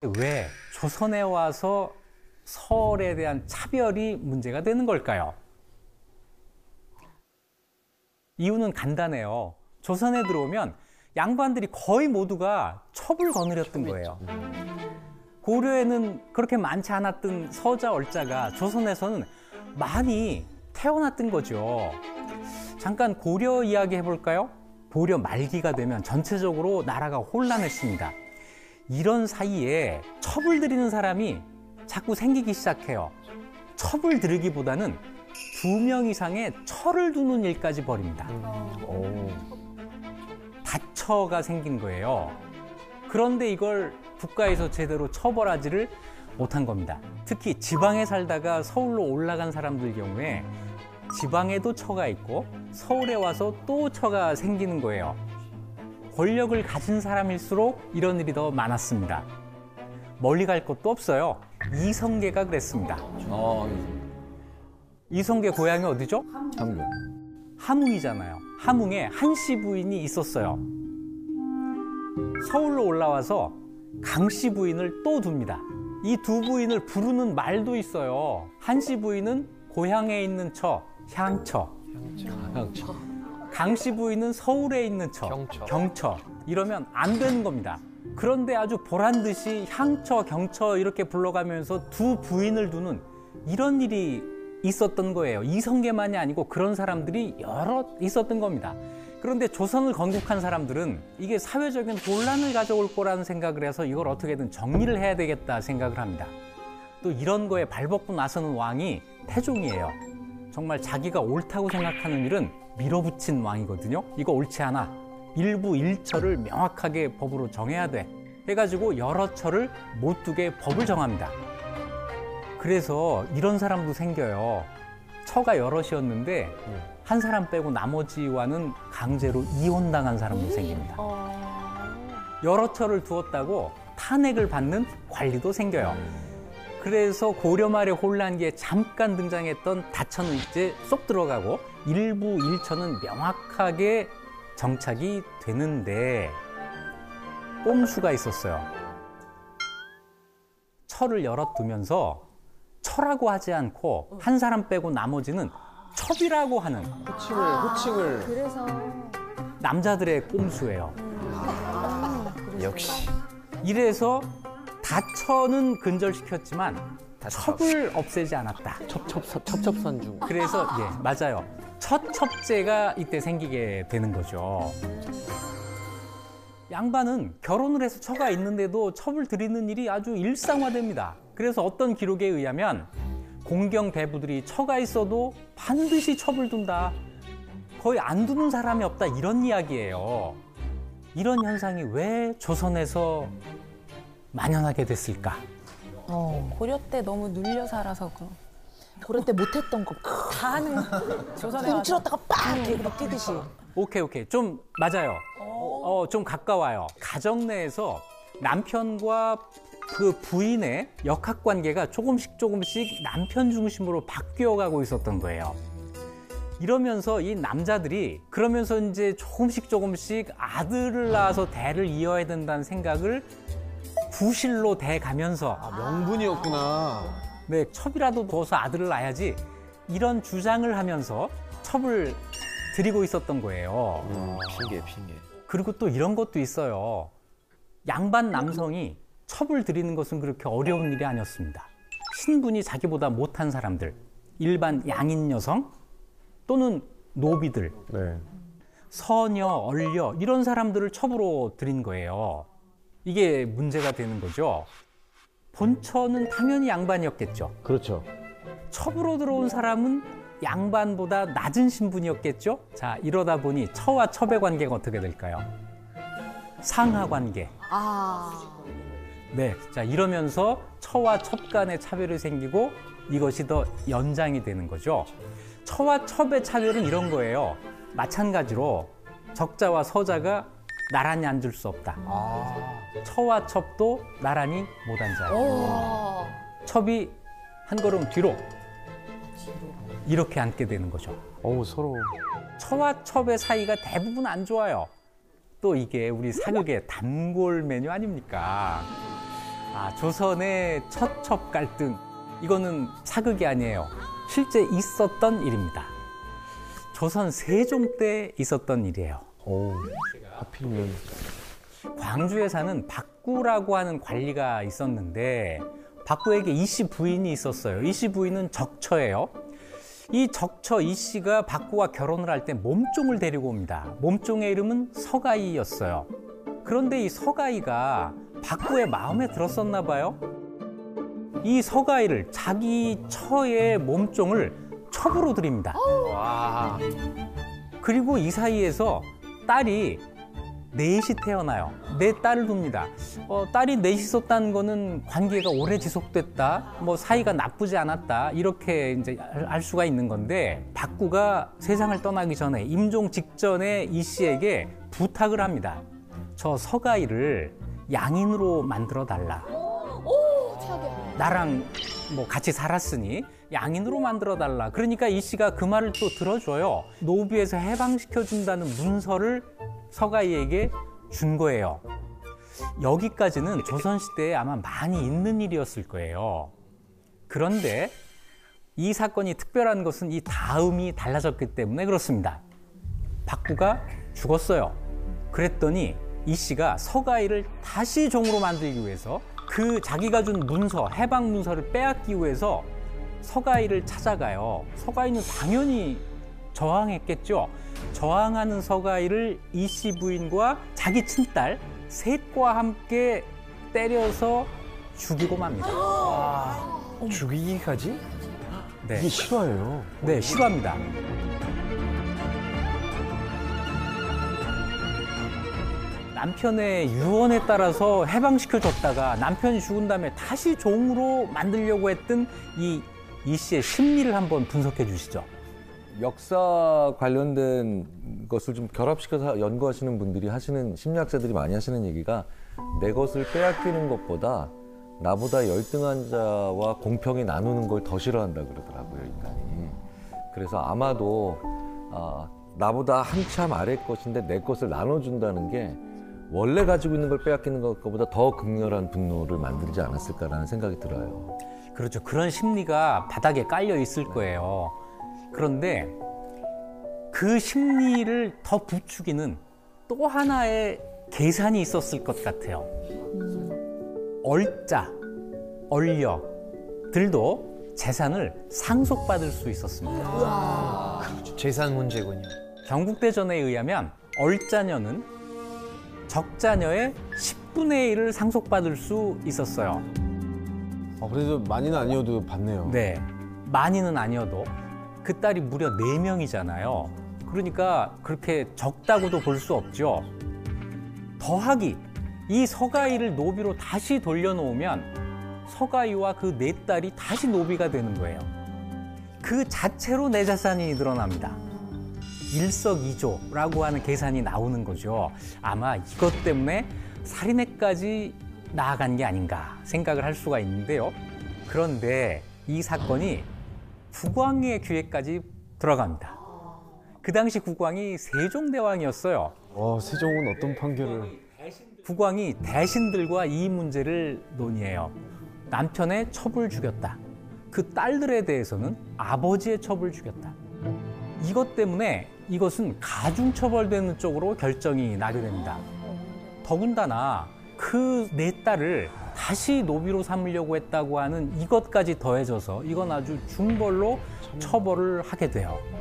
왜 조선에 와서 서얼에 대한 차별이 문제가 되는 걸까요? 이유는 간단해요. 조선에 들어오면 양반들이 거의 모두가 첩을 거느렸던 거예요. 고려에는 그렇게 많지 않았던 서자, 얼자가 조선에서는 많이 태어났던 거죠. 잠깐 고려 이야기 해볼까요? 고려 말기가 되면 전체적으로 나라가 혼란했습니다. 이런 사이에 첩을 들이는 사람이 자꾸 생기기 시작해요. 첩을 들이기보다는 2명 이상의 처를 두는 일까지 벌입니다. 다처가 생긴 거예요. 그런데 이걸 국가에서 제대로 처벌하지를 못한 겁니다. 특히 지방에 살다가 서울로 올라간 사람들 경우에 지방에도 처가 있고 서울에 와서 또 처가 생기는 거예요. 권력을 가진 사람일수록 이런 일이 더 많았습니다. 멀리 갈 것도 없어요. 이성계가 그랬습니다. 이성계 고향이 어디죠? 함흥. 함흥이잖아요. 함흥에 한씨 부인이 있었어요. 서울로 올라와서 강씨 부인을 또 둡니다. 이 두 부인을 부르는 말도 있어요. 한씨 부인은 고향에 있는 처, 향처. 강씨 부인은 서울에 있는 처, 경처. 이러면 안 되는 겁니다. 그런데 아주 보란 듯이 향처, 경처 이렇게 불러가면서 두 부인을 두는 이런 일이 있었던 거예요. 이성계만이 아니고 그런 사람들이 여러 있었던 겁니다. 그런데 조선을 건국한 사람들은 이게 사회적인 혼란을 가져올 거라는 생각을 해서 이걸 어떻게든 정리를 해야 되겠다 생각을 합니다. 또 이런 거에 발벗고 나서는 왕이 태종이에요. 정말 자기가 옳다고 생각하는 일은 밀어붙인 왕이거든요. 이거 옳지 않아. 일부 일처를 명확하게 법으로 정해야 돼. 해가지고 여러 처를 못 두게 법을 정합니다. 그래서 이런 사람도 생겨요. 처가 여럿이었는데 한 사람 빼고 나머지와는 강제로 이혼당한 사람도 생깁니다. 여러 처를 두었다고 탄핵을 받는 관리도 생겨요. 그래서 고려 말의 혼란기에 잠깐 등장했던 다처는 이제 쏙 들어가고 일부 일처는 명확하게 정착이 되는데 꼼수가 있었어요. 처를 여럿 두면서 처라고 하지 않고 한 사람 빼고 나머지는 첩이라고 하는 호칭을. 그래서 남자들의 꼼수예요. 역시. 이래서 다처는 근절시켰지만 첩을 없애지 않았다. 첩첩산중. 그래서 맞아요. 첩제가 이때 생기게 되는 거죠. 양반은 결혼을 해서 처가 있는데도 첩을 들이는 일이 아주 일상화됩니다. 그래서 어떤 기록에 의하면 공경 대부들이 처가 있어도 반드시 첩을 둔다. 거의 안 두는 사람이 없다. 이런 이야기예요. 이런 현상이 왜 조선에서 만연하게 됐을까? 고려 때 너무 눌려 살아서 그런. 고려 때 못했던 거 다 하는 조선에 와서. 훔치렀다가 빡 이렇게 막 뛰듯이. 오케이. 좀 맞아요. 좀 가까워요. 가정 내에서 남편과 그 부인의 역학관계가 조금씩 남편 중심으로 바뀌어가고 있었던 거예요. 이러면서 이 남자들이 그러면서 이제 조금씩 아들을 낳아서 대를 이어야 된다는 생각을 부실로 돼가면서 명분이었구나. 네, 첩이라도 둬서 아들을 낳아야지 이런 주장을 하면서 첩을 들이고 있었던 거예요. 핑계. 그리고 또 이런 것도 있어요. 양반 남성이 첩을 들이는 것은 그렇게 어려운 일이 아니었습니다. 신분이 자기보다 못한 사람들, 일반 양인 여성 또는 노비들, 서녀, 얼려 이런 사람들을 첩으로 들인 거예요. 이게 문제가 되는 거죠. 본처는 당연히 양반이었겠죠. 그렇죠. 첩으로 들어온 사람은 양반보다 낮은 신분이었겠죠. 자, 이러다 보니 처와 첩의 관계가 어떻게 될까요? 상하 관계. 네, 자 이러면서 처와 첩 간의 차별이 생기고 이것이 더 연장이 되는 거죠. 처와 첩의 차별은 이런 거예요. 마찬가지로 적자와 서자가 나란히 앉을 수 없다. 처와 첩도 나란히 못 앉아요. 첩이 한 걸음 뒤로 이렇게 앉게 되는 거죠. 서로. 처와 첩의 사이가 대부분 안 좋아요. 또 이게 우리 사극의 단골 메뉴 아닙니까? 조선의 처첩 갈등. 이거는 사극이 아니에요. 실제 있었던 일입니다. 조선 세종 때 있었던 일이에요. 오, 하필이면. 광주에 사는 박구라고 하는 관리가 있었는데 박구에게 이씨 부인이 있었어요. 이씨 부인은 적처예요. 이 적처 이씨가 박구와 결혼을 할 때 몸종을 데리고 옵니다. 몸종의 이름은 서가이였어요. 그런데 이 서가이가 박구의 마음에 들었었나 봐요. 이 서가이를 자기 처의 몸종을 첩으로 들입니다. 와. 그리고 이 사이에서 딸이 넷이 태어나요. 네 딸을 둡니다. 딸이 넷이 있었다는 거는 관계가 오래 지속됐다, 뭐 사이가 나쁘지 않았다, 이렇게 이제 알 수가 있는 건데, 박구가 세상을 떠나기 전에 임종 직전에 이 씨에게 부탁을 합니다. 저 서가이를 양인으로 만들어 달라. 나랑 뭐 같이 살았으니 양인으로 만들어 달라. 그러니까 이 씨가 그 말을 또 들어줘요. 노비에서 해방시켜 준다는 문서를 서가이에게 준 거예요. 여기까지는 조선시대에 아마 많이 있는 일이었을 거예요. 그런데 이 사건이 특별한 것은 이 다음이 달라졌기 때문에 그렇습니다. 박구가 죽었어요. 그랬더니 이 씨가 서가이를 다시 종으로 만들기 위해서 그 자기가 준 문서, 해방 문서를 빼앗기 위해서 서가이를 찾아가요. 서가이는 당연히 저항했겠죠. 저항하는 서가이를 이 씨 부인과 자기 친딸 셋과 함께 때려서 죽이고 맙니다. 죽이기까지? 네. 이게 실화예요. 네, 실화입니다. 남편의 유언에 따라서 해방시켜줬다가 남편이 죽은 다음에 다시 종으로 만들려고 했던 이 씨의 심리를 한번 분석해 주시죠. 역사 관련된 것을 좀 결합시켜서 연구하시는 분들이 하시는, 심리학자들이 많이 하시는 얘기가, 내 것을 빼앗기는 것보다 나보다 열등한 자와 공평히 나누는 걸 더 싫어한다 그러더라고요, 인간이. 그래서 아마도 나보다 한참 아래 것인데 내 것을 나눠준다는 게 원래 가지고 있는 걸 빼앗기는 것보다 더 극렬한 분노를 만들지 않았을까라는 생각이 들어요. 그렇죠. 그런 심리가 바닥에 깔려 있을 거예요. 그런데 그 심리를 더 부추기는 또 하나의 계산이 있었을 것 같아요. 얼자, 얼려들도 재산을 상속받을 수 있었습니다. 재산 문제군요. 경국대전에 의하면 얼자녀는 적자녀의 10분의 1을 상속받을 수 있었어요. 그래도 많이는 아니어도 받네요. 네, 많이는 아니어도 그 딸이 무려 4명이잖아요. 그러니까 그렇게 적다고도 볼 수 없죠. 더하기 이 서가이를 노비로 다시 돌려놓으면 서가이와 그 4딸이 다시 노비가 되는 거예요. 그 자체로 내 자산이 늘어납니다. 일석이조라고 하는 계산이 나오는 거죠. 아마 이것 때문에 살인에까지 나아간 게 아닌가 생각을 할 수가 있는데요. 그런데 이 사건이 국왕의 귀에까지 들어갑니다. 그 당시 국왕이 세종대왕이었어요. 세종은 어떤 판결을? 국왕이 대신들과 이 문제를 논의해요. 남편의 첩을 죽였다. 그 딸들에 대해서는 아버지의 첩을 죽였다. 이것 때문에 이것은 가중처벌되는 쪽으로 결정이 나게 됩니다. 더군다나 그 4딸을 다시 노비로 삼으려고 했다고 하는 이것까지 더해져서 이건 아주 중벌로 처벌을 하게 돼요.